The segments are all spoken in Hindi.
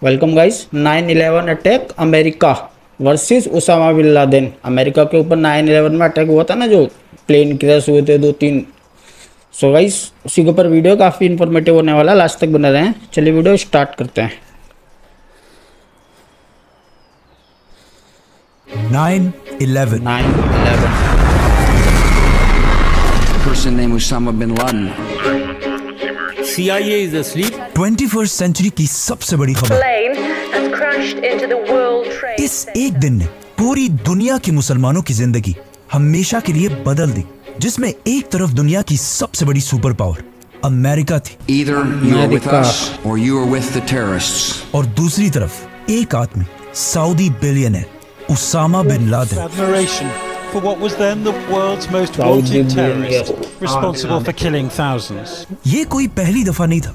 Welcome guys. 9/11 attack America versus Osama bin Laden. America के ऊपर 9/11 में अटैक हुआ था ना, जो प्लेन क्रैश हुए थे 2-3। सो गाइस उसी के ऊपर वीडियो काफ़ी इन्फॉर्मेटिव होने वाला है, लास्ट तक बने रहें। चलिए वीडियो स्टार्ट करते हैं। 9/11 person named Osama bin Laden. CIA is asleep. 21st century की सबसे बड़ी खबर। Plane has crashed into the World Trade इस Center. एक दिन ने पूरी दुनिया के मुसलमानों की जिंदगी हमेशा के लिए बदल दी, जिसमें एक तरफ दुनिया की सबसे बड़ी सुपर पावर अमेरिका थी, Either you are with America. us or you are with the terrorists. और दूसरी तरफ एक आदमी Saudi billionaire Osama bin Laden. admiration for what was then the world's most Saudi wanted billionaire. terrorist, responsible for killing thousands. ये कोई पहली दफा नहीं था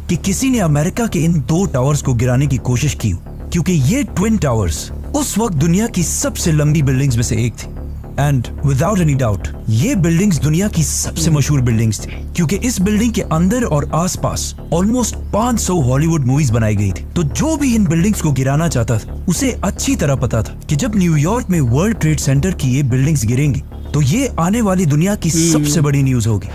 कि किसी ने अमेरिका के इन दो टावर्स को गिराने की कोशिश की हो, क्योंकि ये ट्विन टावर्स उस वक्त दुनिया की सबसे लंबी बिल्डिंग्स में से एक थी। एंड विदाउट एनी डाउट ये बिल्डिंग्स दुनिया की सबसे मशहूर बिल्डिंग्स थी, क्योंकि इस बिल्डिंग के अंदर और आसपास ऑलमोस्ट 500 हॉलीवुड मूवीज बनाई गई थी। तो जो भी इन बिल्डिंग्स को गिराना चाहता था उसे अच्छी तरह पता था कि जब न्यूयॉर्क में वर्ल्ड ट्रेड सेंटर की ये बिल्डिंग्स गिरेंगी तो ये आने वाली दुनिया की सबसे बड़ी न्यूज होगी।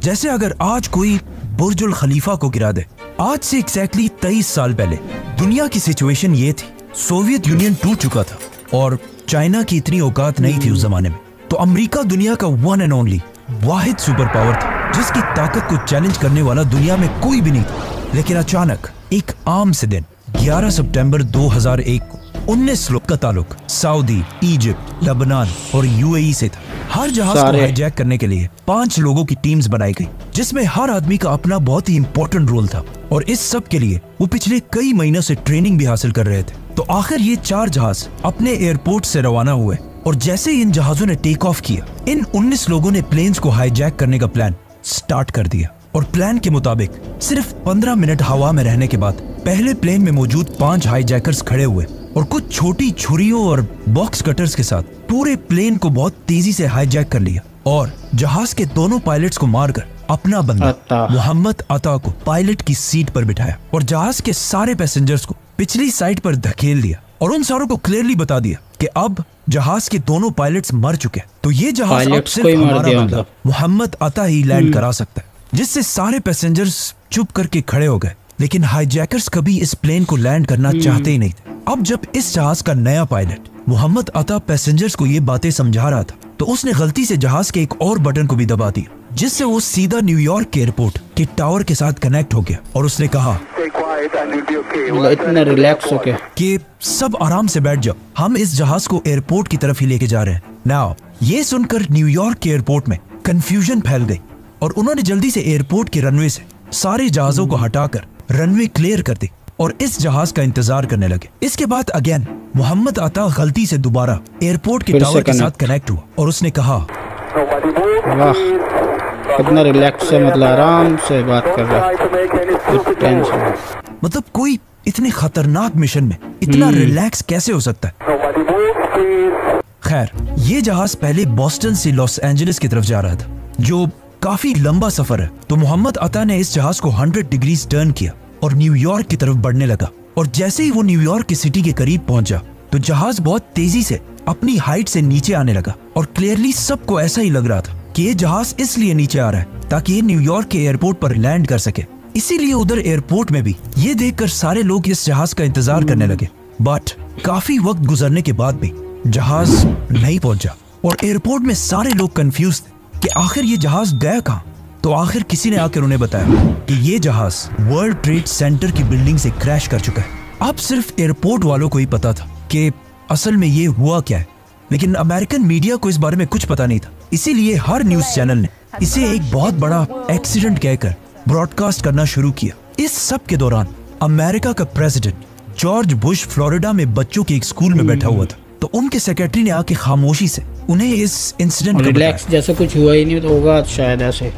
जैसे अगर आज कोई बुर्जुल खलीफा को गिरा दे। आज से एग्जैक्टली 23 साल पहले दुनिया की सिचुएशन ये थी, सोवियत यूनियन टूट चुका था और चाइना की इतनी औकात नहीं थी उस जमाने में। तो अमेरिका दुनिया का one and only Wahid super power था, जिसकी ताकत को चैलेंज करने वाला दुनिया में कोई भी नहीं था। लेकिन अचानक एक आम से दिन 11 सितंबर 2001 को 19 लोग का ताल्लुक सऊदी, इजिप्ट, लेबनान और यूएई से था। हर जहाज को हाईजैक करने के लिए 5 लोगों की टीम्स बनाई गई, जिसमें हर आदमी का अपना बहुत ही इंपॉर्टेंट रोल था और इस सब के लिए वो पिछले कई महीनों से ट्रेनिंग भी हासिल कर रहे थे। तो आखिर ये 4 जहाज अपने एयरपोर्ट से रवाना हुए और जैसे ही इन जहाजों ने टेक ऑफ किया, इन 19 लोगों ने प्लेन्स को हाईजैक करने का प्लान स्टार्ट कर दिया। और प्लान के मुताबिक सिर्फ 15 मिनट हवा में रहने के बाद पहले प्लेन में मौजूद 5 हाईजैकर्स खड़े हुए और कुछ छोटी छुरियों और बॉक्स कटर्स के साथ पूरे प्लेन को बहुत तेजी से हाईजैक कर लिया और जहाज के दोनों पायलट्स को मारकर अपना बंदा मोहम्मद अता को पायलट की सीट पर बिठाया और जहाज के सारे पैसेंजर्स को पिछली साइड पर धकेल दिया और उन सारों को क्लियरली बता दिया कि अब जहाज के दोनों पायलट्स मर चुके हैं, तो ये जहाज अब सिर्फ हमारा बंदा मोहम्मद अता ही लैंड करा सकता है। जिससे सारे पैसेंजर्स चुप करके खड़े हो गए, लेकिन हाईजैकर्स कभी इस प्लेन को लैंड करना चाहते ही नहीं थे। अब जब इस जहाज का नया पायलट मोहम्मद अता पैसेंजर्स को ये बातें समझा रहा था, तो उसने गलती से जहाज के एक और बटन को भी दबा दिया, जिससे वो सीधा न्यूयॉर्क के एयरपोर्ट के टावर के साथ कनेक्ट हो गया। और उसने कहा इतना रिलैक्स होके कि सब आराम से बैठ जाओ, हम इस जहाज को एयरपोर्ट की तरफ ही लेके जा रहे हैं। नाउ ये सुनकर न्यूयॉर्क के एयरपोर्ट में कंफ्यूजन फैल गई और उन्होंने जल्दी से एयरपोर्ट के रनवे से सारे जहाजों को हटाकर रनवे क्लियर कर दी और इस जहाज का इंतजार करने लगे। इसके बाद अगेन मोहम्मद अता गलती से दोबारा एयरपोर्ट के टावर के साथ कनेक्ट हुआ और उसने कहा, वाह कितना रिलैक्स है, मतलब आराम से बात कर रहा है, टेंशन। मतलब कोई इतने खतरनाक मिशन में इतना रिलैक्स कैसे हो सकता है। खैर ये जहाज पहले बोस्टन से लॉस एंजलिस की तरफ जा रहा था, जो काफी लंबा सफर है। तो मोहम्मद अता ने इस जहाज को 100 डिग्रीज टर्न किया और न्यूयॉर्क की तरफ बढ़ने लगा। और जैसे ही वो न्यूयॉर्क की सिटी के करीब पहुंचा तो जहाज बहुत तेजी से अपनी हाइट से नीचे आने लगा और क्लियरली सबको ऐसा ही लग रहा था कि ये जहाज इसलिए नीचे आ रहा है ताकि ये न्यूयॉर्क के एयरपोर्ट पर लैंड कर सके। इसीलिए उधर एयरपोर्ट में भी ये देखकर सारे लोग इस जहाज का इंतजार करने लगे। बट काफी वक्त गुजरने के बाद भी जहाज नहीं पहुंचा और एयरपोर्ट में सारे लोग कंफ्यूज थे कि आखिर ये जहाज गया कहाँ। तो आखिर किसी ने आकर उन्हें बताया कि ये जहाज वर्ल्ड ट्रेड सेंटर की बिल्डिंग से क्रैश कर चुका है। अब सिर्फ एयरपोर्ट वालों को ही पता था कि असल में ये हुआ क्या है, लेकिन अमेरिकन मीडिया को इस बारे में कुछ पता नहीं था। इसीलिए हर न्यूज चैनल ने इसे एक बहुत बड़ा एक्सीडेंट कहकर ब्रॉडकास्ट करना शुरू किया। इस सब के दौरान अमेरिका का प्रेसिडेंट जॉर्ज बुश फ्लोरिडा में बच्चों के एक स्कूल में बैठा हुआ था। तो उनके सेक्रेटरी ने आके खामोशी से उन्हें इस इंसिडेंट का रिलैक्स जैसे कुछ हुआ ही नहीं तो होगा शायद ऐसे।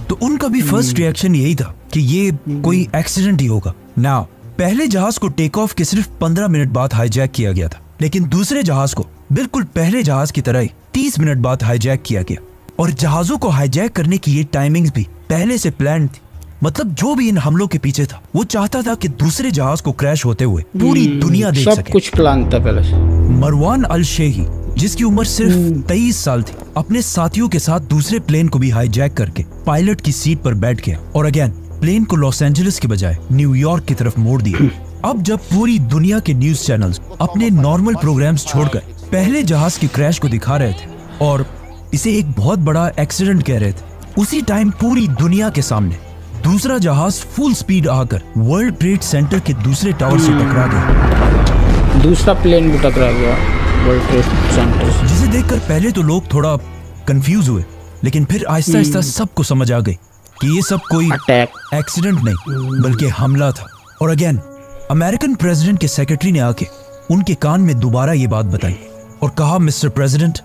तो उनका भी फर्स्ट रिएक्शन यही था कि ये कोई एक्सीडेंट ही होगा। नाउ पहले जहाज को टेक ऑफ के सिर्फ 15 मिनट बाद हाईजैक किया गया था, लेकिन दूसरे जहाज को बिल्कुल पहले जहाज की तरह ही 30 मिनट बाद हाईजैक किया गया। और जहाजों को हाईजैक करने की ये टाइमिंग्स भी पहले से प्लान थी। मतलब जो भी इन हमलों के पीछे था वो चाहता था कि दूसरे जहाज को क्रैश होते हुए पूरी दुनिया देख सब सके। कुछ प्लान था पहले से। मरवान अल शेही, जिसकी उम्र सिर्फ 23 साल थी, अपने साथियों के साथ दूसरे प्लेन को भी हाईजैक करके पायलट की सीट पर बैठ गया और अगेन प्लेन को लॉस एंजलिस के बजाय न्यूयॉर्क की तरफ मोड़ दिया। अब जब पूरी दुनिया के न्यूज चैनल्स अपने नॉर्मल प्रोग्राम्स छोड़कर पहले जहाज के क्रैश को दिखा रहे थे और इसे एक बहुत बड़ा एक्सीडेंट कह रहे थे, उसी टाइम पूरी दुनिया के सामने दूसरा जहाज फुल स्पीड आकर वर्ल्ड ट्रेड सेंटर के दूसरे टावर से टकरा गया। दूसरा प्लेन भी टकरा गया वर्ल्ड ट्रेड सेंटर से। जिसे देखकर पहले तो लोग थोड़ा कंफ्यूज हुए, लेकिन फिर आहिस्ता आहिस्ता सबको समझ आ गई कि ये सब कोई अटैक एक्सीडेंट नहीं बल्कि हमला था। और अगेन अमेरिकन प्रेसिडेंट के सेक्रेटरी ने आके उनके कान में दोबारा ये बात बताई और कहा, mister president,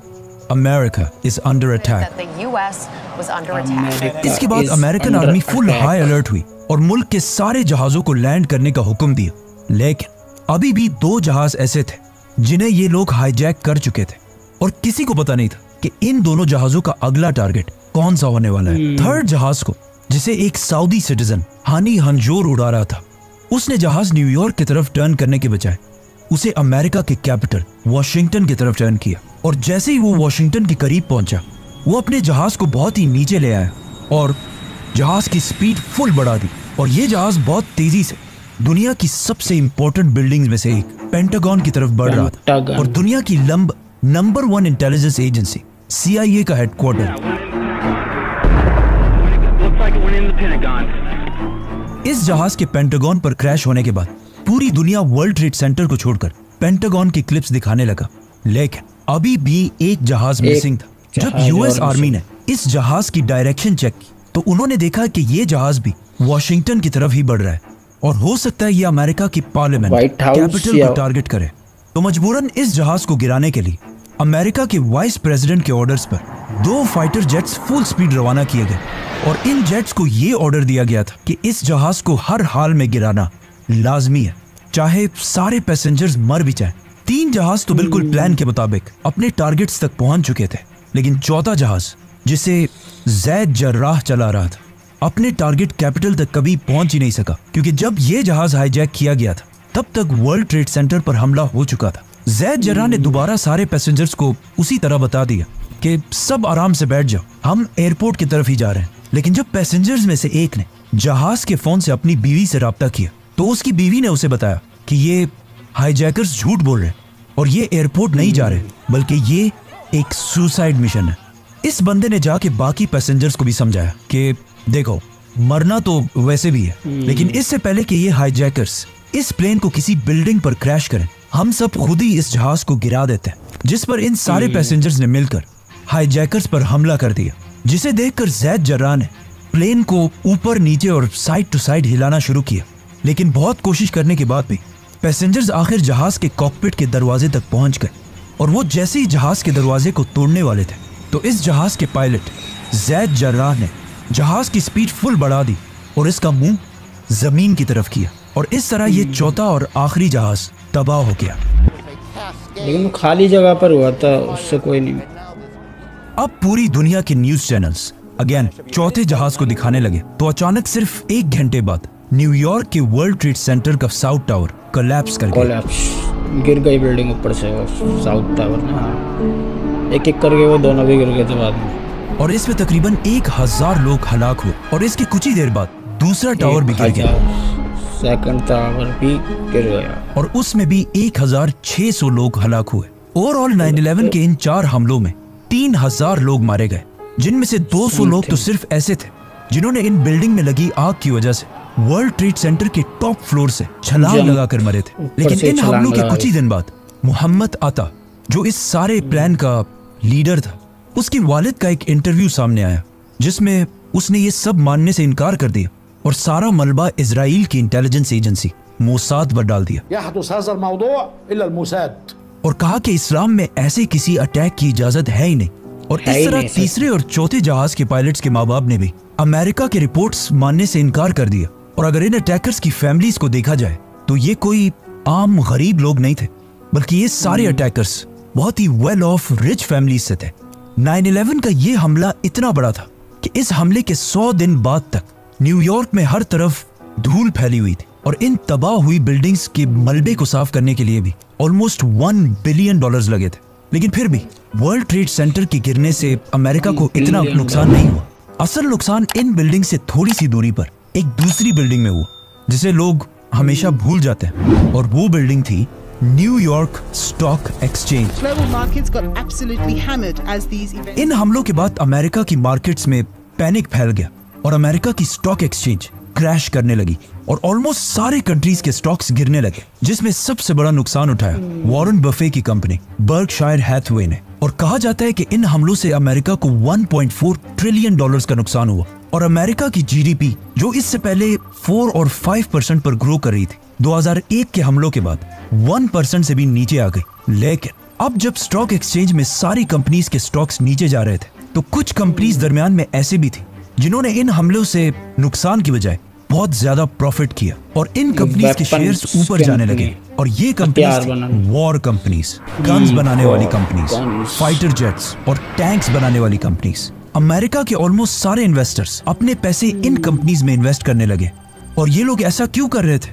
America is under attack. इसके बाद American army full high alert हुई और मुल्क के सारे जहाजों को लैंड करने का हुक्म दिया। लेकिन अभी भी 2 जहाज ऐसे थे जिन्हें ये लोग हाईजैक कर चुके थे और किसी को पता नहीं था कि इन दोनों जहाजों का अगला टारगेट कौन सा होने वाला है। थर्ड जहाज को, जिसे एक सऊदी सिटीजन हानी हंजोर उड़ा रहा था, उसने जहाज न्यूयॉर्क की तरफ टर्न करने के बजाय उसे अमेरिका के कैपिटल वॉशिंगटन की तरफ टर्न किया। और जैसे ही वो वॉशिंगटन के करीब पहुंचा, वो अपने जहाज को बहुत ही नीचे ले आया और जहाज की स्पीड फुल बढ़ा दी। और ये जहाज बहुत तेजी से दुनिया की सबसे इंपॉर्टेंट बिल्डिंग्स में से एक पेंटागन की तरफ बढ़ रहा था और दुनिया की नंबर 1 इंटेलिजेंस एजेंसी CIA का हेडक्वार्टर। इस जहाज के पेंटागन पर क्रैश होने के बाद पूरी दुनिया वर्ल्ड ट्रेड सेंटर को छोड़कर पेंटागन की क्लिप्स दिखाने लगा। लेकिन अभी भी एक जहाज मिसिंग था। जब US आर्मी ने इस जहाज की डायरेक्शन चेक की तो उन्होंने देखा कि ये जहाज भी वॉशिंगटन की तरफ ही बढ़ रहा है और हो सकता है ये अमेरिका की पार्लियामेंट कैपिटल को टारगेट करे। तो मजबूरन इस जहाज को गिराने के लिए अमेरिका के वाइस प्रेसिडेंट के ऑर्डर्स पर 2 फाइटर जेट्स फुल स्पीड रवाना किए गए और इन जेट्स को ये ऑर्डर दिया गया था कि इस जहाज को हर हाल में गिराना लाजमी है, चाहे सारे पैसेंजर्स मर भी जाएं। 3 जहाज तो बिल्कुल प्लान के मुताबिक अपने टारगेट्स तक पहुंच चुके थे, लेकिन चौथा जहाज, जिसे ज़ैद जर्राह चला रहा था, अपने टारगेट कैपिटल तक कभी पहुंच ही नहीं सका, क्योंकि जब ये जहाज हाईजैक किया गया था तब तक वर्ल्ड ट्रेड सेंटर पर हमला हो चुका था। ज़ैद जर्राह ने दोबारा सारे पैसेंजर्स को उसी तरह बता दिया कि सब आराम से बैठ जाओ, हम एयरपोर्ट की तरफ ही जा रहे हैं। लेकिन जब पैसेंजर्स में से एक ने जहाज के फोन से अपनी बीवी से राब्ता किया तो उसकी बीवी ने उसे बताया कि ये हाईजैकर्स झूठ बोल रहे हैं और ये एयरपोर्ट नहीं जा रहे, बल्कि ये एक सुसाइड मिशन है। इस बंदे ने जाके बाकी पैसेंजर्स को भी समझाया कि देखो, मरना तो वैसे भी है, लेकिन इससे पहले कि ये हाईजैकर्स इस प्लेन को किसी बिल्डिंग पर क्रैश करें, हम सब खुद ही इस जहाज को गिरा देते हैं। जिस पर इन सारे पैसेंजर्स ने मिलकर हाईजैकर्स पर हमला कर दिया, जिसे देखकर ज़ैद जर्राह ने प्लेन को ऊपर नीचे और साइड टू साइड हिलाना शुरू किया। लेकिन बहुत कोशिश करने के बाद भी पैसेंजर्स आखिर जहाज के कॉकपिट के दरवाजे तक पहुंच गए और वो जैसे ही जहाज के दरवाजे को तोड़ने वाले थे तो इस जहाज के पायलट ज़ैद जर्राह ने जहाज की स्पीड फुल बढ़ा दी और इसका मुंह जमीन की तरफ किया और इस तरह ये चौथा और आखिरी जहाज तबाह हो गया। लेकिन खाली जगह पर हुआ था, उससे कोई नहीं। अब पूरी दुनिया के न्यूज चैनल्स अगेन चौथे जहाज को दिखाने लगे तो अचानक सिर्फ 1 घंटे बाद न्यूयॉर्क के वर्ल्ड ट्रेड सेंटर का साउथ टावर कोलैप्स कर गया। गिर गई बिल्डिंग ऊपर से, वो साउथ टावर ना, एक एक करके वो दोनों भी गिर गए थे बाद में। और इसमें तकरीबन 1000 लोग हलाक हुए और इसके कुछ ही देर बाद दूसरा टावर भी गिर गया, सेकंड टावर भी गिर गया और उसमें भी 1600 लोग हलाक हुए। ओवरऑल 9/11 के इन 4 हमलों में 3000 लोग मारे गए, जिनमें से 200 लोग तो सिर्फ ऐसे थे जिन्होंने इन बिल्डिंग में लगी आग की वजह से वर्ल्ड ट्रेड सेंटर के टॉप फ्लोर से छलांग लगाकर मरे थे। लेकिन इन हमलों के कुछ ही दिन बाद मोहम्मद अता, जो इस सारे प्लान का लीडर था, उसके वालिद का एक इंटरव्यू सामने आया जिसमें उसने ये सब मानने से इनकार कर दिया और सारा मलबा इजराइल की इंटेलिजेंस एजेंसी मोसाद पर डाल दिया और कहा कि इस्लाम में ऐसे किसी अटैक की इजाजत है ही नहीं। और इस तरह तीसरे और चौथे जहाज के पायलट्स के माँ बाप ने भी अमेरिका के रिपोर्ट्स मानने से इनकार कर दिया। और अगर इन अटैकर्स की फैमिलीज को देखा जाए तो ये कोई आम गरीब लोग नहीं थे, बल्कि ये सारे अटैकर्स बहुत ही वेल ऑफ रिच फैमिलीज से थे। 9/11 का ये हमला इतना बड़ा था कि इस हमले के 100 दिन बाद तक न्यूयॉर्क में हर तरफ धूल फैली हुई थी और इन तबाह हुई बिल्डिंग्स के मलबे को साफ करने के लिए भी ऑलमोस्ट $1 बिलियन लगे थे। लेकिन फिर भी वर्ल्ड ट्रेड सेंटर के गिरने से अमेरिका को इतना नुकसान नहीं हुआ। असल नुकसान इन बिल्डिंग से थोड़ी सी दूरी पर एक दूसरी बिल्डिंग में हुआ जिसे लोग हमेशा भूल जाते हैं, और वो बिल्डिंग थी New York stock exchange. Global markets got absolutely hammered as these events. इन हमलों के बाद अमेरिका की मार्केट्स में पैनिक फैल गया और अमेरिका की स्टॉक एक्सचेंज क्रैश करने लगी और ऑलमोस्ट सारे कंट्रीज के स्टॉक्स गिरने लगे, जिसमें सबसे बड़ा नुकसान उठाया वॉरेन बफे की कंपनी बर्कशायर हैथवे ने। और कहा जाता है कि इन हमलों से अमेरिका को $1.4 ट्रिलियन का नुकसान हुआ और अमेरिका की जीडीपी जो इससे पहले 4 और 5% पर ग्रो कर रही थी, 2001 के हमलों के बाद 1% से भी नीचे आ गई। लेकिन अब जब स्टॉक एक्सचेंज में सारी कंपनीज के स्टॉक्स नीचे जा रहे थे, तो कुछ कंपनीज दरमियान में ऐसे भी थी जिन्होंने इन हमलों से नुकसान की बजाय बहुत ज्यादा प्रॉफिट किया और इन कंपनीज के शेयर्स ऊपर जाने लगे। और ये कंपनीज वॉर कंपनीज, गन्स बनाने वाली कंपनीज, फाइटर जेट्स और टैंक्स बनाने वाली कंपनीज। अमेरिका के ऑलमोस्ट सारे इन्वेस्टर्स अपने पैसे इन कंपनीज में इन्वेस्ट करने लगे। और ये लोग ऐसा क्यों कर रहे थे?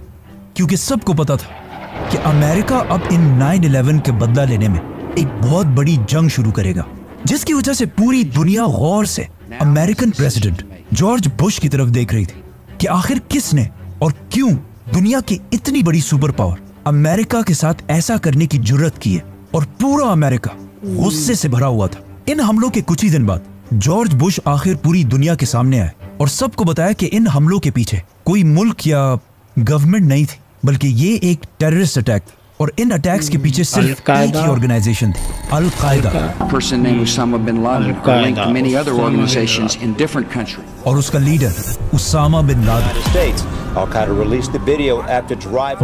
क्योंकि सबको पता था कि अमेरिका अब इन 9/11 के बदला लेने में एक बहुत बड़ी जंग शुरू करेगा, जिसकी वजह से पूरी दुनिया गौर से अमेरिकन प्रेसिडेंट जॉर्ज बुश की तरफ देख रही थी कि आखिर किसने और क्यों दुनिया की इतनी बड़ी सुपर पावर अमेरिका के साथ ऐसा करने की जुर्रत की है। और पूरा अमेरिका गुस्से से भरा हुआ था। इन हमलों के कुछ ही दिन बाद जॉर्ज बुश आखिर पूरी दुनिया के सामने आए और सबको बताया कि इन हमलों के पीछे कोई मुल्क या गवर्नमेंट नहीं थी, बल्कि ये एक टेररिस्ट अटैक था। और इन अटैक्स के पीछे सिर्फ एक ही ऑर्गेनाइजेशन थी, अल कायदा। A person named Osama bin Laden who linked many other organizations in different countries. और उसका लीडर उसामा बिन लादेन,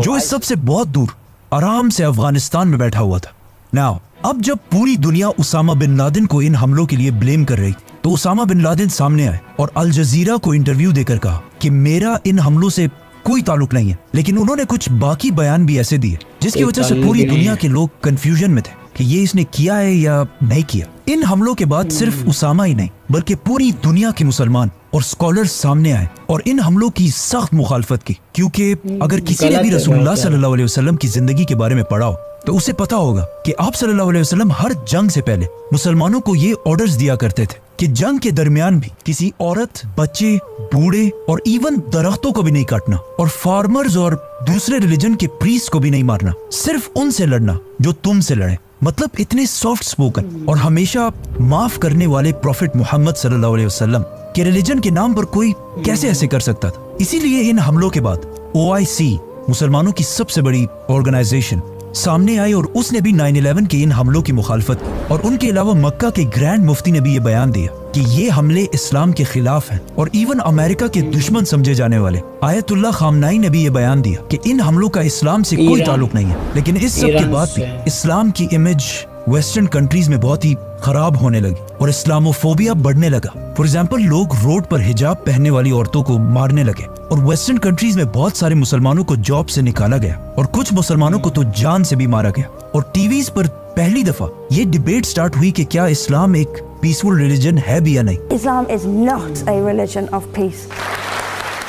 जो इस सबसे बहुत दूर आराम से अफगानिस्तान में बैठा हुआ था। नाउ अब जब पूरी दुनिया उसामा बिन लादेन को इन हमलों के लिए ब्लेम कर रही, तो उसामा बिन लादेन सामने आए और अल जजीरा को इंटरव्यू देकर कहा कि मेरा इन हमलों से कोई ताल्लुक नहीं है। लेकिन उन्होंने कुछ बाकी बयान भी ऐसे दिए जिसकी वजह से पूरी दुनिया के लोग कंफ्यूजन में थे कि ये इसने किया है या नहीं किया। इन हमलों के बाद सिर्फ उसामा ही नहीं बल्कि पूरी दुनिया के मुसलमान और स्कॉलर्स सामने आए और इन हमलों की सख्त मुखालफत की, क्योंकि अगर किसी ने भी रसूलुल्लाह सल्लल्लाहु अलैहि वसल्लम की जिंदगी के बारे में पढ़ा हो तो उसे पता होगा कि आप सल्लल्लाहु अलैहि वसल्लम हर जंग से पहले मुसलमानों को ये ऑर्डर्स दिया करते थे कि जंग के दरमियान भी किसी औरत, बच्चे, बूढ़े और इवन दरख्तों को भी नहीं काटना और फार्मर्स और दूसरे रिलीजन के प्रीस्ट को भी नहीं मारना, सिर्फ उनसे लड़ना जो तुमसे लड़े। मतलब इतने सॉफ्ट स्पोकन और हमेशा माफ करने वाले प्रॉफिट मोहम्मद सल्लल्लाहु अलैहि वसल्लम के रिलीजन के नाम पर कोई कैसे ऐसे कर सकता था। इसीलिए इन हमलों के बाद OIC, मुसलमानों की सबसे बड़ी ऑर्गेनाइजेशन, सामने आई और उसने भी 9/11 के इन हमलों की मुखालफत की। और उनके अलावा मक्का के ग्रैंड मुफ्ती ने भी ये बयान दिया कि ये हमले इस्लाम के खिलाफ हैं। और इवन अमेरिका के दुश्मन समझे जाने वाले आयतुल्लाह खामनाई ने भी ये बयान दिया कि इन हमलों का इस्लाम से कोई ताल्लुक नहीं है। लेकिन इस सब के बाद भी इस्लाम की इमेज वेस्टर्न कंट्रीज में बहुत ही खराब होने लगी और इस्लामोफोबिया बढ़ने लगा। फॉर एग्जाम्पल, लोग रोड पर हिजाब पहनने वाली औरतों को मारने लगे और वेस्टर्न कंट्रीज में बहुत सारे मुसलमानों को जॉब से निकाला गया और कुछ मुसलमानों को तो जान से भी मारा गया। और टीवीज पर पहली दफा ये डिबेट स्टार्ट हुई कि क्या इस्लाम एक पीसफुल रिलीजन है भी या नहीं। Islam is not a religion of peace.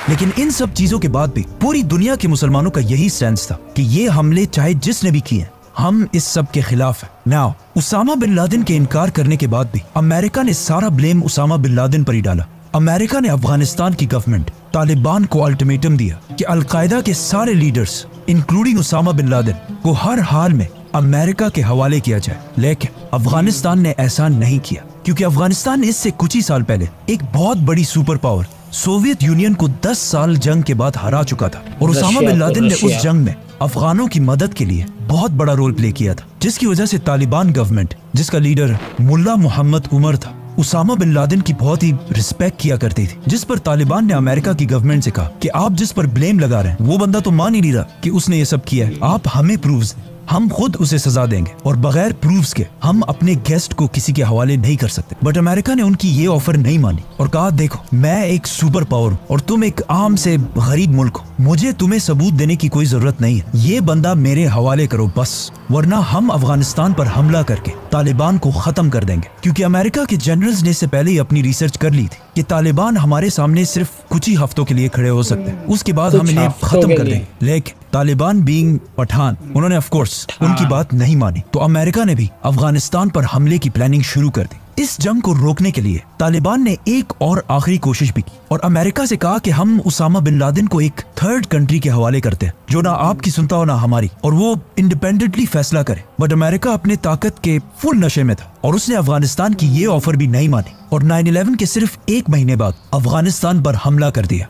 लेकिन इन सब चीजों के बाद भी पूरी दुनिया के मुसलमानों का यही सेंस था कि ये हमले चाहे जिसने भी किए, हम इस सब के खिलाफ हैं। नाउ उसामा बिन लादेन के इनकार करने के बाद भी अमेरिका ने सारा ब्लेम उसामा बिन लादेन पर ही डाला। अमेरिका ने अफगानिस्तान की गवर्नमेंट तालिबान को अल्टीमेटम दिया कि अलकायदा के सारे leaders including Osama bin Laden को हर हाल में अमेरिका के हवाले किया जाए। लेकिन अफगानिस्तान ने ऐसा नहीं किया, क्योंकि अफगानिस्तान इससे कुछ ही साल पहले एक बहुत बड़ी सुपर पावर सोवियत यूनियन को 10 साल जंग के बाद हरा चुका था। और उसामा बिन लादेन ने उस जंग में अफगानों की मदद के लिए बहुत बड़ा रोल प्ले किया था, जिसकी वजह से तालिबान गवर्नमेंट, जिसका लीडर मुल्ला मोहम्मद उमर था, उसामा बिन लादेन की बहुत ही रिस्पेक्ट किया करती थी। जिस पर तालिबान ने अमेरिका की गवर्नमेंट से कहा कि आप जिस पर ब्लेम लगा रहे हैं वो बंदा तो मान ही नहीं रहा कि उसने ये सब किया है, आप हमें प्रूफ्स दें, हम खुद उसे सजा देंगे और बगैर प्रूफ्स के हम अपने गेस्ट को किसी के हवाले नहीं कर सकते। बट अमेरिका ने उनकी ये ऑफर नहीं मानी और कहा, देखो मैं एक सुपर पावर हूँ और तुम एक आम से गरीब मुल्क हो, मुझे तुम्हें सबूत देने की कोई जरूरत नहीं है, ये बंदा मेरे हवाले करो बस, वरना हम अफगानिस्तान पर हमला करके तालिबान को खत्म कर देंगे। क्योंकि अमेरिका के जनरल्स ने इससे पहले ही अपनी रिसर्च कर ली थी कि तालिबान हमारे सामने सिर्फ कुछ ही हफ्तों के लिए खड़े हो सकते हैं, उसके बाद हम इन्हें खत्म कर देंगे। लेकिन तालिबान बीइंग पठान, उन्होंने ऑफ कोर्स उनकी बात नहीं मानी, तो अमेरिका ने भी अफगानिस्तान पर हमले की प्लानिंग शुरू कर दी। इस जंग को रोकने के लिए तालिबान ने एक और आखिरी कोशिश भी की और अमेरिका से कहा कि हम उसामा बिन लादेन को एक थर्ड कंट्री के हवाले करते हैं जो ना आपकी सुनता हो ना हमारी, और वो इंडिपेंडेंटली फैसला करे। बट अमेरिका अपने ताकत के फुल नशे में था और उसने अफगानिस्तान की ये ऑफर भी नहीं मानी और 9/11 के सिर्फ 1 महीने बाद अफगानिस्तान पर हमला कर दिया।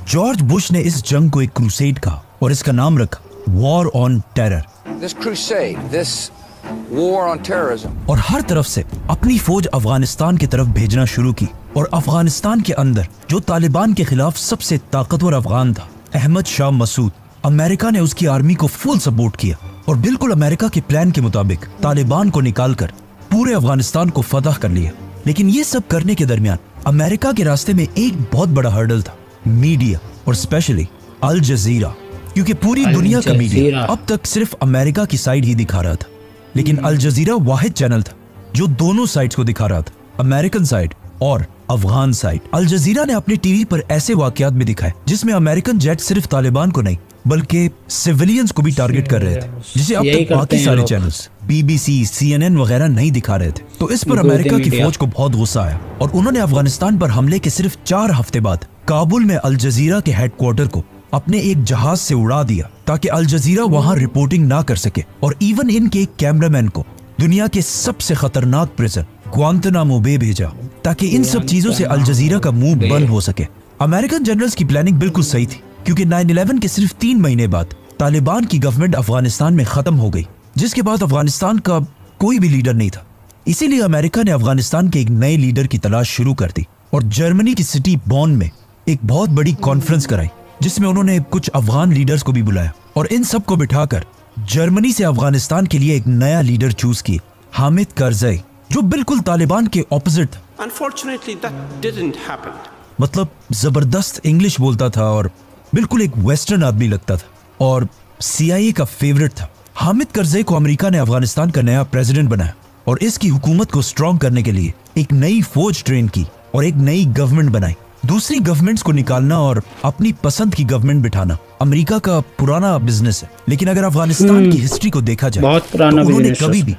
जॉर्ज बुश ने इस जंग को एक क्रूसेड कहा और इसका नाम रखा war on terror. This crusade, this war on terrorism. और हर तरफ से अपनी फौज अफगानिस्तान की तरफ भेजना शुरू की और अफगानिस्तान के अंदर जो तालिबान के खिलाफ सबसे ताकतवर अफगान था, अहमद शाह मसूद, अमेरिका ने उसकी आर्मी को फुल सपोर्ट किया और बिल्कुल अमेरिका के प्लान के मुताबिक तालिबान को निकालकर पूरे अफगानिस्तान को फतह कर लिया। लेकिन ये सब करने के दरमियान अमेरिका के रास्ते में एक बहुत बड़ा हर्डल था, मीडिया और स्पेशली अल जजीरा, क्योंकि पूरी दुनिया का मीडिया अब तक सिर्फ अमेरिका की साइड ही दिखा रहा था। लेकिन अल जजीरा वाहिद चैनल था जो दोनों साइड्स को दिखा रहा था, अमेरिकन साइड और अफगान साइड। अल जजीरा ने अपने टीवी पर ऐसे वाकयात भी दिखाए जिसमें अमेरिकन जेट सिर्फ तालिबान को नहीं बल्कि सिविलियंस को भी टारगेट कर रहे थे, जिसे अब तक बाकी सारे चैनल्स BBC, CNN वगैरह नहीं दिखा रहे थे। तो इस पर अमेरिका की फौज को बहुत गुस्सा आया और उन्होंने अफगानिस्तान पर हमले के सिर्फ 4 हफ्ते बाद काबुल में अल जजीरा के हेडक्वार्टर को अपने एक जहाज से उड़ा दिया ताकि अल जजीरा वहां रिपोर्टिंग ना कर सके और इवन इनके एक कैमरामैन को दुनिया के सबसे खतरनाक प्रिजन ग्वांतनामो बे भेजा ताकि इन सब चीजों से अल जजीरा का मुंह बंद हो सके। अमेरिकन जनरल्स की प्लानिंग बिल्कुल सही थी क्योंकि 9/11 के सिर्फ 3 महीने बाद तालिबान की गवर्नमेंट अफगानिस्तान में खत्म हो गई, जिसके बाद अफगानिस्तान का कोई भी लीडर नहीं था। इसीलिए अमेरिका ने अफगानिस्तान के एक नए लीडर की तलाश शुरू कर दी और जर्मनी की सिटी बॉन में एक बहुत बड़ी कॉन्फ्रेंस कराई जिसमें उन्होंने कुछ अफगान लीडर्स को भी बुलाया और इन सब को बिठाकर जर्मनी से अफगानिस्तान के लिए एक नया लीडर चूज किया, हामिद करजई, जो बिल्कुल तालिबान के ऑपोजिट था। Unfortunately, that didn't happen. मतलब जबरदस्त इंग्लिश बोलता था और बिल्कुल एक वेस्टर्न आदमी लगता था और CIA का फेवरेट था। हामिद करजई को अमेरिका ने अफगानिस्तान का नया प्रेसिडेंट बनाया और इसकी हुकूमत को स्ट्रॉन्ग करने के लिए एक नई फौज ट्रेन की और एक नई गवर्नमेंट बनाई। दूसरी गवर्नमेंट्स को निकालना और अपनी पसंद की गवर्नमेंट बिठाना अमेरिका का पुराना बिजनेस है, लेकिन अगर अफगानिस्तान की हिस्ट्री को देखा जाए बहुत पुराना तो उन्होंने बिजनेस कभी भी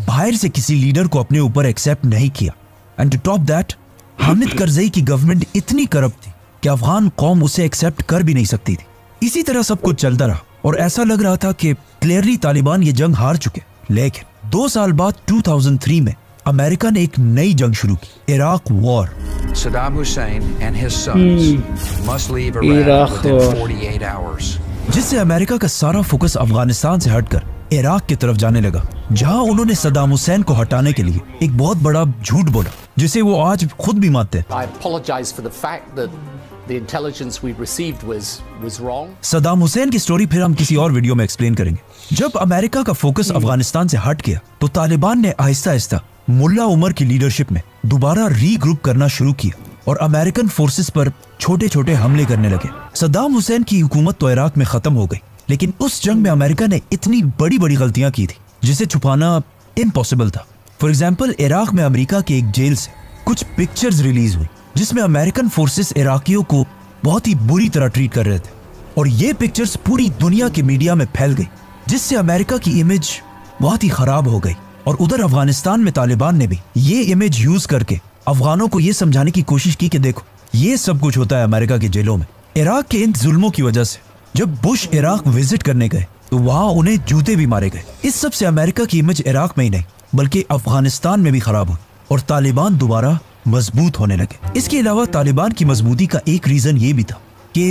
बाहर से किसी लीडर को अपने ऊपर एक्सेप्ट नहीं किया। And to top that, Hamid Karzai की गवर्नमेंट इतनी करप्ट थी कि अफगान कौम उसे एक्सेप्ट कर भी नहीं सकती थी। इसी तरह सब कुछ चलता रहा और ऐसा लग रहा था कि क्लियरली तालिबान ये जंग हार चुके। लेकिन 2 साल बाद 2003 में अमेरिका ने एक नई जंग शुरू की, Iraq war. Saddam Hussein and his sons must leave Iraq within 48 hours. जिससे अमेरिका का सारा फोकस अफगानिस्तान से हटकर इराक की तरफ जाने लगा, जहां उन्होंने सद्दाम हुसैन को हटाने के लिए एक बहुत बड़ा झूठ बोला जिसे वो आज खुद भी मानते हैं। I apologize for the fact that the intelligence we received was wrong. Saddam Hussain की स्टोरी फिर हम किसी और वीडियो में एक्सप्लेन करेंगे। जब अमेरिका का फोकस अफगानिस्तान से हट गया तो तालिबान ने आहिस्ता आहिस्ता मुल्ला उमर की लीडरशिप में दोबारा रीग्रुप करना शुरू किया और अमेरिकन फोर्सेस पर छोटे छोटे हमले करने लगे। सद्दाम हुसैन की हुकूमत तो इराक में खत्म हो गई, लेकिन उस जंग में अमेरिका ने इतनी बड़ी बड़ी गलतियां की थी जिसे छुपाना इम्पॉसिबल था। फॉर एग्जाम्पल, इराक में अमेरिका के एक जेल से कुछ पिक्चर्स रिलीज हुई जिसमें अमेरिकन फोर्सेस इराकियों को बहुत ही बुरी तरह ट्रीट कर रहे थे और ये पिक्चर्स पूरी दुनिया के मीडिया में फैल गई, जिससे अमेरिका की इमेज बहुत ही खराब हो गई। और उधर अफगानिस्तान में तालिबान ने भी ये इमेज यूज करके अफगानों को ये समझाने की कोशिश की कि देखो ये सब कुछ होता है अमेरिका के जेलों में। इराक के इन जुल्मों की वजह से जब बुश इराक विजिट करने गए तो वहां उन्हें जूते भी मारे गए। इस सब से अमेरिका की इमेज इराक में ही नहीं बल्कि अफगानिस्तान में भी खराब हुई और तालिबान दोबारा मजबूत होने लगे। इसके अलावा तालिबान की मजबूती का एक रीजन ये भी था कि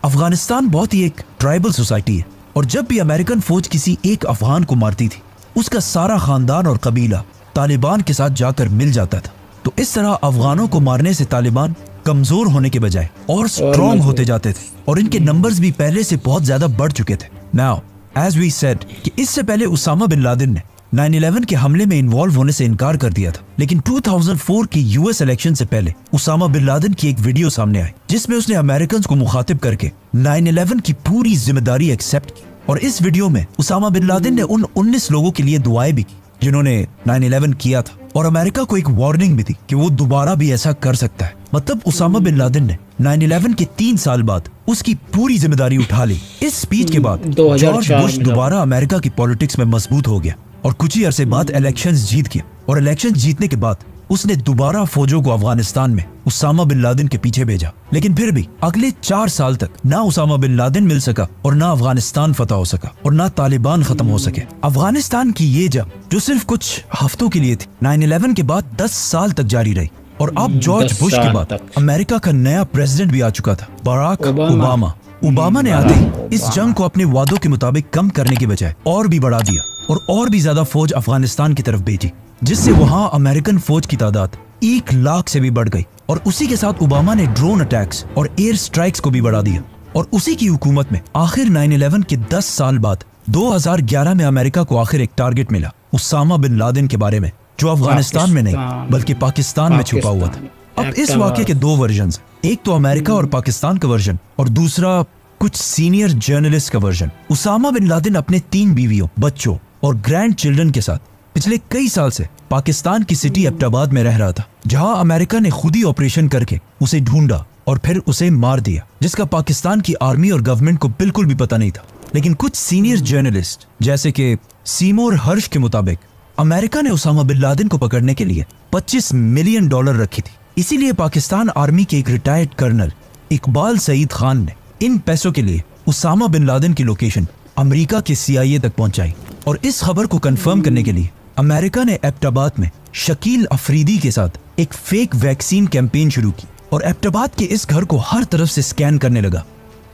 अफगानिस्तान बहुत ही एक ट्राइबल सोसाइटी है और जब भी अमेरिकन फौज किसी एक अफगान को मारती थी उसका सारा खानदान और कबीला तालिबान के साथ जाकर मिल जाता था। तो इस तरह अफगानों को मारने से तालिबान कमजोर होने के बजाय और स्ट्रॉन्ग होते जाते थे और इनके नंबर्स भी पहले से बहुत ज्यादा बढ़ चुके थे। नाउ एज वी सेड कि इससे पहले उसामा बिन लादेन ने 9/11 के हमले में इन्वॉल्व होने से इनकार कर दिया था, लेकिन 2004 की यूएस इलेक्शन से पहले उसामा बिन लादेन की एक वीडियो सामने आई जिसमें उसने अमेरिकन को मुखातिब करके 9/11 की पूरी जिम्मेदारी एक्सेप्ट की और इस वीडियो में उसामा बिन लादेन ने उन 19 लोगों के लिए दुआएं भी की जिन्होंने 9/11 किया था और अमेरिका को एक वार्निंग भी दी कि वो दोबारा भी ऐसा कर सकता है। मतलब उसामा बिन लादेन ने 9/11 के 3 साल बाद उसकी पूरी जिम्मेदारी उठा ली। इस स्पीच के बाद जॉर्ज बुश दोबारा अमेरिका की पॉलिटिक्स में मजबूत हो गया और कुछ ही अरसे बाद इलेक्शंस जीत गया। और इलेक्शंस जीतने के बाद उसने दोबारा फौजों को अफगानिस्तान में उसामा बिन लादेन के पीछे भेजा। लेकिन फिर भी अगले 4 साल तक ना उसामा बिन लादेन मिल सका और ना अफगानिस्तान फतह हो सका और ना तालिबान खत्म हो सके। अफगानिस्तान की ये जंग जो सिर्फ कुछ हफ्तों के लिए थी 9/11 के बाद 10 साल तक जारी रही। और अब जॉर्ज बुश के बाद अमेरिका का नया प्रेसिडेंट भी आ चुका था, बराक ओबामा। ओबामा ने आते ही इस जंग को अपने वादों के मुताबिक कम करने के बजाय और भी बढ़ा दिया और भी ज्यादा फौज अफगानिस्तान की तरफ भेजी, जिससे वहां अमेरिकन फौज की तादाद 1 लाख से भी बढ़ गई। और उसी के साथ ओबामा ने ड्रोन अटैक्स और एयर स्ट्राइक्स को भी बढ़ा दिया। और उसी की हुकूमत में आखिर 9/11 के 10 साल बाद 2011 में अमेरिका को आखिर एक टारगेट मिला उसामा बिन लादेन के बारे में, जो अफगानिस्तान में नहीं बल्कि पाकिस्तान में छुपा हुआ था। अब इस वाक़े के 2 वर्जन, एक तो अमेरिका और पाकिस्तान का वर्जन और दूसरा कुछ सीनियर जर्नलिस्ट का वर्जन। उसामा बिन लादेन अपने 3 बीवियों, बच्चों और ग्रैंड चिल्ड्रन के साथ पिछले कई साल से पाकिस्तान की सिटी एबटाबाद में रह रहा था, जहां अमेरिका ने खुद ही ऑपरेशन करके उसे ढूंढा और फिर उसे मार दिया, जिसका पाकिस्तान की आर्मी और गवर्नमेंट को बिल्कुल भी पता नहीं था। लेकिन कुछ सीनियर जर्नलिस्ट जैसे कि सीमोर हर्ष के मुताबिक अमेरिका ने उसामा बिन लादेन को पकड़ने के लिए $25 मिलियन रखी थी। इसीलिए पाकिस्तान आर्मी के एक रिटायर्ड कर्नल इकबाल सईद खान ने इन पैसों के लिए उसामा बिन लादेन की लोकेशन अमेरिका के CIA तक पहुंचाई। और इस खबर को कंफर्म करने के लिए अमेरिका ने एबटाबाद में शकील अफरीदी के साथ एक फेक वैक्सीन कैंपेन शुरू की और एबटाबाद के इस घर को हर तरफ से स्कैन करने लगा।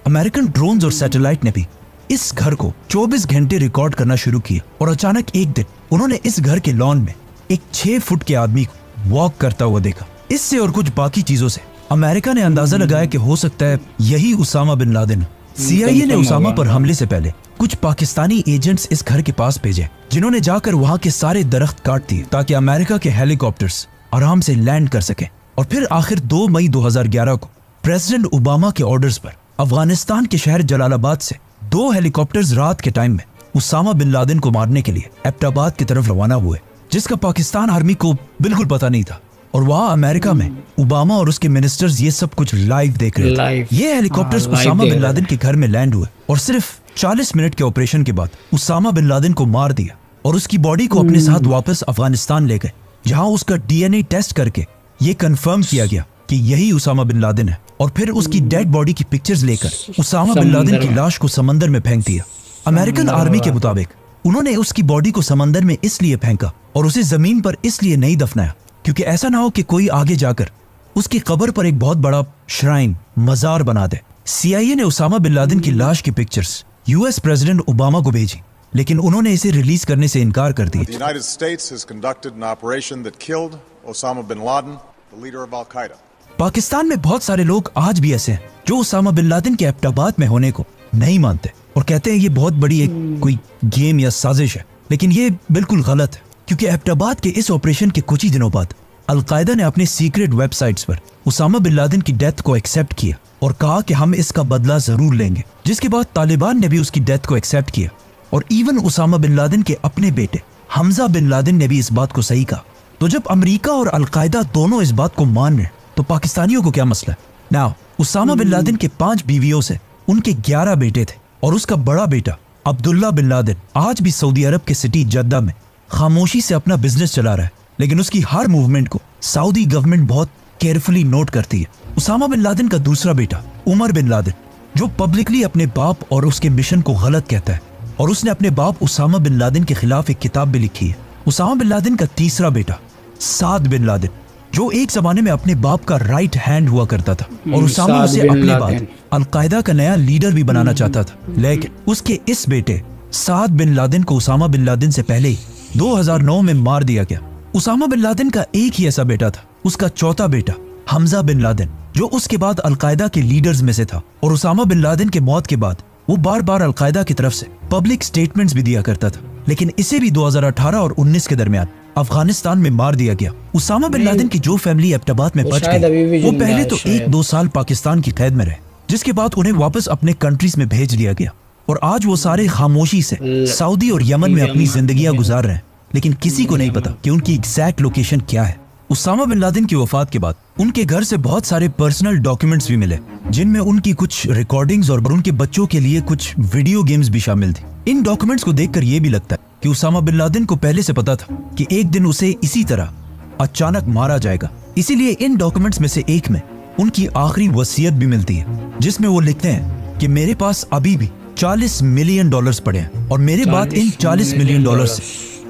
अमेरिकन ड्रोन्स और सैटेलाइट ने भी इस घर को 24 घंटे रिकॉर्ड करना शुरू किया। और अचानक एक दिन उन्होंने इस घर के लॉन में एक 6 फुट के आदमी को वॉक करता हुआ देखा। इससे और कुछ बाकी चीजों से अमेरिका ने अंदाजा लगाया कि हो सकता है यही उसामा बिन लादेन। CIA ने उसामा पर हमले से पहले कुछ पाकिस्तानी एजेंट्स इस घर के पास भेजे, जिन्होंने जाकर वहां के सारे दरख्त काट दिए ताकि अमेरिका के हेलीकॉप्टर्स आराम से लैंड कर सके। और फिर आखिर 2 मई 2011 को प्रेसिडेंट ओबामा के ऑर्डर्स पर अफगानिस्तान के शहर जलालाबाद से 2 हेलीकॉप्टर्स रात के टाइम में उसामा बिन लादेन को मारने के लिए एबटाबाद की तरफ रवाना हुए, जिसका पाकिस्तान आर्मी को बिल्कुल पता नहीं था। और वहां अमेरिका में ओबामा और उसके मिनिस्टर्स ये सब कुछ लाइव देख रहे थे। ये हेलीकॉप्टर्स उसामा बिन लादेन के घर में लैंड हुए और सिर्फ 40 मिनट के ऑपरेशन के बाद उसामा बिन लादेन को मार दिया और उसकी बॉडी को अपने साथ वापस अफगानिस्तान ले गए, जहां उसका DNA टेस्ट करके ये कंफर्म किया गया कि यही उसामा बिन लादेन है। और फिर उसकी डेड बॉडी की पिक्चर्स लेकर उसामा बिन लादेन की लाश को समंदर में फेंक दिया। अमेरिकन आर्मी के मुताबिक उन्होंने उसकी बॉडी को समंदर में इसलिए फेंका और उसे जमीन पर इसलिए नहीं दफनाया क्योंकि ऐसा ना हो कि कोई आगे जाकर उसकी कब्र पर एक बहुत बड़ा श्राइन, मजार बना दे। CIA ने उसामा बिन लादेन की लाश की पिक्चर्स US प्रेसिडेंट ओबामा को भेजी, लेकिन उन्होंने इसे रिलीज करने से इनकार कर दिया। The United States has conducted an operation that killed Osama bin Laden, the leader of Al-Qaeda. Pakistan में बहुत सारे लोग आज भी ऐसे हैं जो उसामा बिन लादेन के एबटाबाद में होने को नहीं मानते और कहते हैं ये बहुत बड़ी एक कोई गेम या साजिश है। लेकिन ये बिल्कुल गलत है, क्योंकि एबटाबाद के इस ऑपरेशन के कुछ ही दिनों बाद अल-कायदा ने अपने सीक्रेट वेबसाइट्स पर उसामा बिन लादेन की डेथ को एक्सेप्ट किया और कहा कि हम इसका बदला जरूर लेंगे, जिसके बाद तालिबान ने भी उसकी डेथ को एक्सेप्ट किया। और इवन उसामा बिन लादेन के अपने बेटे हमजा बिन लादेन ने भी इस बात को सही कहा। तो जब अमेरिका और अल-कायदा दोनों इस बात को मान रहे तो पाकिस्तानियों को क्या मसला है? नाउ उसामा बिन लादेन के 5 बीवियों से उनके 11 बेटे थे और उसका बड़ा बेटा अब्दुल्ला बिन लादेन आज भी सऊदी अरब के सिटी जद्दा में खामोशी से अपना बिजनेस चला रहा है, लेकिन उसकी हर मूवमेंट को सऊदी गवर्नमेंट बहुत केयरफुली नोट करती है। उसामा बिन लादेन का दूसरा बेटा उमर बिन लादेन, जो पब्लिकली अपने बाप और उसके मिशन को गलत कहता है, और उसने अपने बाप उसामा बिन लादेन के खिलाफ एक किताब भी लिखी है। उसामा बिन लादेन का तीसरा बेटा साद बिन लादेन, जो एक जमाने में अपने बाप का राइट हैंड हुआ करता था और उसामा उसे अपने बाद अल-कायदा का नया लीडर भी बनाना चाहता था, लेकिन उसके इस बेटे साद बिन लादेन को उसामा बिन लादेन से पहले ही 2009 में मार दिया गया। उसामा बिन लादेन का एक ही ऐसा बेटा था, उसका चौथा बेटा हमजा बिन लादेन, जो उसके बाद अल-कायदा के लीडर्स में से था। और उसामा बिन लादेन के मौत के बाद वो बार बार अल-कायदा की तरफ से पब्लिक स्टेटमेंट्स भी दिया करता था, लेकिन इसे भी 2018 और 19 के दरमियान अफगानिस्तान में मार दिया गया। उसामा बिन लादेन की जो फैमिली एबटाबाद में बच गई, वो पहले तो 1-2 साल पाकिस्तान की कैद में रहे, जिसके बाद उन्हें वापस अपने कंट्रीज में भेज दिया गया और आज वो सारे खामोशी से सऊदी और यमन में अपनी जिंदगियां गुजार रहे हैं। लेकिन किसी को नहीं पता कि उनकी एग्जैक्ट लोकेशन क्या है। उसामा बिन लादेन की वफात के बाद उनके घर से बहुत सारे पर्सनल डॉक्यूमेंट्स भी मिले, जिनमें उनकी कुछ रिकॉर्डिंग्स और उनके बच्चों के लिए कुछ वीडियो गेम्स भी शामिल थी। इन डॉक्यूमेंट्स को देखकर यह भी लगता है कि उसामा बिन लादेन को पहले से पता था कि एक दिन उसे इसी तरह अचानक मारा जाएगा। इसीलिए इन डॉक्यूमेंट्स में से एक में उनकी आखिरी वसीयत भी मिलती है, जिसमें वो लिखते हैं कि मेरे पास अभी भी $40 मिलियन पड़े हैं और मेरे बाद इन $40 मिलियन से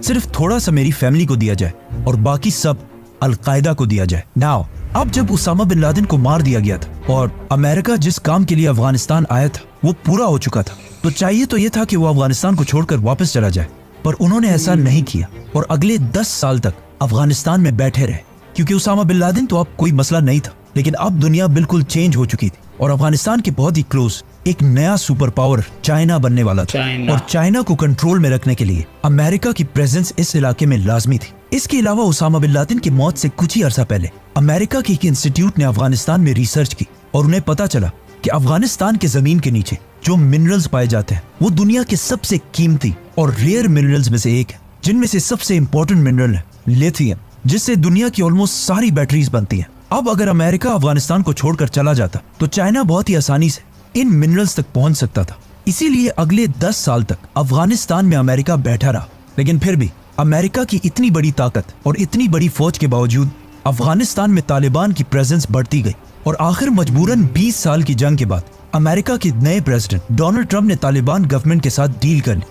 सिर्फ थोड़ा सा मेरी फैमिली को दिया जाए और बाकी सब अल-कायदा को दिया जाए। नाउ अब जब उसामा बिन लादेन को मार दिया गया था और अमेरिका जिस काम के लिए अफगानिस्तान आया था वो पूरा हो चुका था, तो चाहिए तो ये था कि वो अफगानिस्तान को छोड़कर वापस चला जाए, पर उन्होंने ऐसा नहीं किया और अगले 10 साल तक अफगानिस्तान में बैठे रहे। क्योंकि उसामा बिन लादेन तो अब कोई मसला नहीं था, लेकिन अब दुनिया बिल्कुल चेंज हो चुकी थी और अफगानिस्तान के बहुत ही क्लोज एक नया सुपर पावर चाइना बनने वाला था। और चाइना को कंट्रोल में रखने के लिए अमेरिका की प्रेजेंस इस इलाके में लाजमी थी। इसके अलावा उसामा बिन लादेन की मौत से कुछ ही अरसा पहले अमेरिका के एक इंस्टीट्यूट ने अफगानिस्तान में रिसर्च की और उन्हें पता चला कि अफगानिस्तान के जमीन के नीचे जो मिनरल्स पाए जाते हैं वो दुनिया के सबसे कीमती और रेयर मिनरल्स में से एक है, जिनमें से सबसे इंपॉर्टेंट मिनरल है लिथियम, जिससे दुनिया की ऑलमोस्ट सारी बैटरीज बनती हैं। अब अगर अमेरिका अफगानिस्तान को छोड़कर चला जाता तो चाइना बहुत ही आसानी से इन मिनरल्स तक पहुंच सकता था। इसीलिए अगले 10 साल तक अफगानिस्तान में अमेरिका बैठा रहा, लेकिन फिर भी अमेरिका की इतनी बड़ी ताकत और इतनी बड़ी फौज के बावजूद अफगानिस्तान में तालिबान की प्रेजेंस बढ़ती गई और आखिर मजबूरन 20 साल की जंग के बाद अमेरिका के नए प्रेसिडेंट डोनाल्ड ट्रंप ने तालिबान गवर्नमेंट के साथ डील कर ली।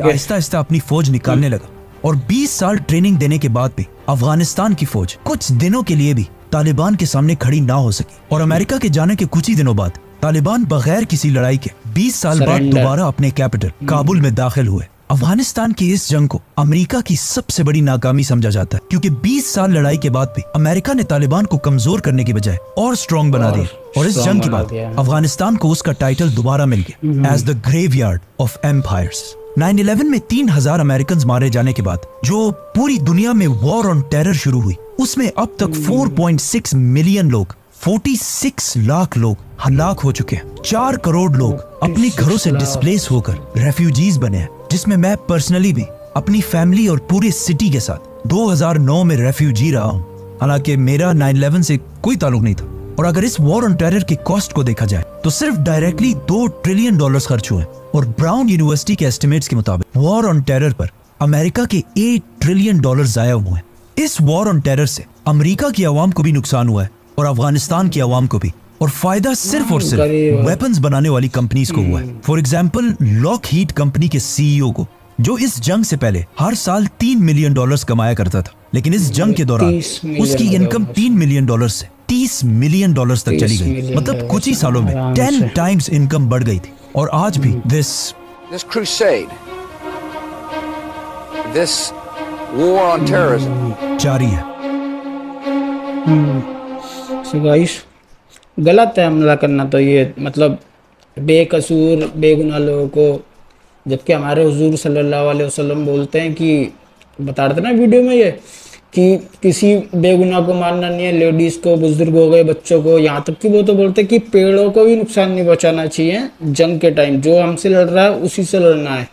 आहिस्ता आहिस्ता अपनी फौज निकालने लगा और 20 साल ट्रेनिंग देने के बाद भी अफगानिस्तान की फौज कुछ दिनों के लिए भी तालिबान के सामने खड़ी ना हो सकी और अमेरिका के जाने के कुछ ही दिनों बाद तालिबान बगैर किसी लड़ाई के 20 साल बाद दोबारा अपने कैपिटल काबुल में दाखिल हुए। अफगानिस्तान की इस जंग को अमेरिका की सबसे बड़ी नाकामी समझा जाता है, क्योंकि 20 साल लड़ाई के बाद भी अमेरिका ने तालिबान को कमजोर करने की बजाय और स्ट्रॉन्ग बना दिया और इस जंग के बाद अफगानिस्तान को उसका टाइटल दोबारा मिल गया as the graveyard of empires. 9/11 में 3000 अमेरिकन मारे जाने के बाद जो पूरी दुनिया में वॉर ऑन टेरर शुरू हुई, उसमें अब तक 4.6 मिलियन लोग 46 लाख लोग हलाक हो चुके हैं। 4 करोड़ लोग अपने घरों से डिस्प्लेस होकर रेफ्यूजीज बने हैं, जिसमें मैं पर्सनली भी अपनी फैमिली और पूरे सिटी के साथ 2009 में रेफ्यूजी रहा हूँ। हालांकि मेरा 9/11 से कोई ताल्लुक नहीं था और अगर इस वॉर ऑन टेरर की कॉस्ट को देखा जाए तो सिर्फ डायरेक्टली $2 ट्रिलियन खर्च हुए और ब्राउन यूनिवर्सिटी के एस्टिमेट्स के मुताबिक वॉर ऑन टेरर पर अमेरिका के $8 ट्रिलियन जाया हुए हैं। इस वॉर ऑन टेरर से अमेरिका की आवाम को भी नुकसान हुआ है और अफगानिस्तान की आवाम को भी, और फायदा सिर्फ और सिर्फ वेपन्स बनाने वाली कंपनीज को हुआ है। फॉर एग्जाम्पल लॉकहीड कंपनी के सीईओ को, जो इस जंग से पहले हर साल $3 मिलियन कमाया करता था, लेकिन इस जंग के दौरान उसकी इनकम $3 मिलियन से $30 मिलियन तक चली गई। मतलब कुछ ही सालों में 10 टाइम्स इनकम बढ़ गई थी। और आज भी this crusade, this war on terrorism जारी है। So guys, गलत है हमला करना, तो ये मतलब बेकसूर बेगुनाह लोगों को, जबकि हमारे हुजूर सल्लल्लाहु अलैहि वसल्लम बोलते हैं कि बता रहे थे ना वीडियो में ये कि किसी बेगुनाह को मारना नहीं है, लेडीज़ को, बुजुर्ग हो गए, बच्चों को, यहाँ तक कि वो तो बोलते हैं कि पेड़ों को भी नुकसान नहीं पहुँचाना चाहिए जंग के टाइम। जो हमसे लड़ रहा है उसी से लड़ना है,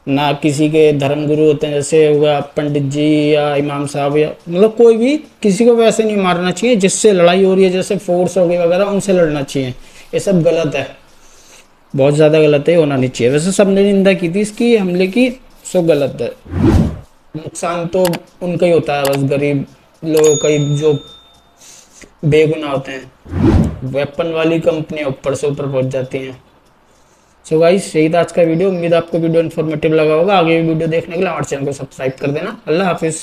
ना किसी के धर्मगुरु होते हैं जैसे हुआ पंडित जी या इमाम साहब, या मतलब कोई भी किसी को वैसे नहीं मारना चाहिए जिससे लड़ाई हो रही है, जैसे फोर्स हो गई वगैरह, उनसे लड़ना चाहिए। ये सब गलत है, बहुत ज़्यादा गलत है, होना नहीं चाहिए। वैसे सबने निंदा की थी इसकी हमले की, सब गलत है। नुकसान तो उनका ही होता है, बस गरीब लोगों का ही, जो बेगुनाह होते हैं। वेपन वाली कंपनी ऊपर से ऊपर पहुंच जाती हैं। सो गाइस, यही था आज का वीडियो। उम्मीद आपको वीडियो इन्फॉर्मेटिव लगा होगा। आगे वीडियो देखने के लिए हमारे चैनल को सब्सक्राइब कर देना। अल्लाह हाफिज़।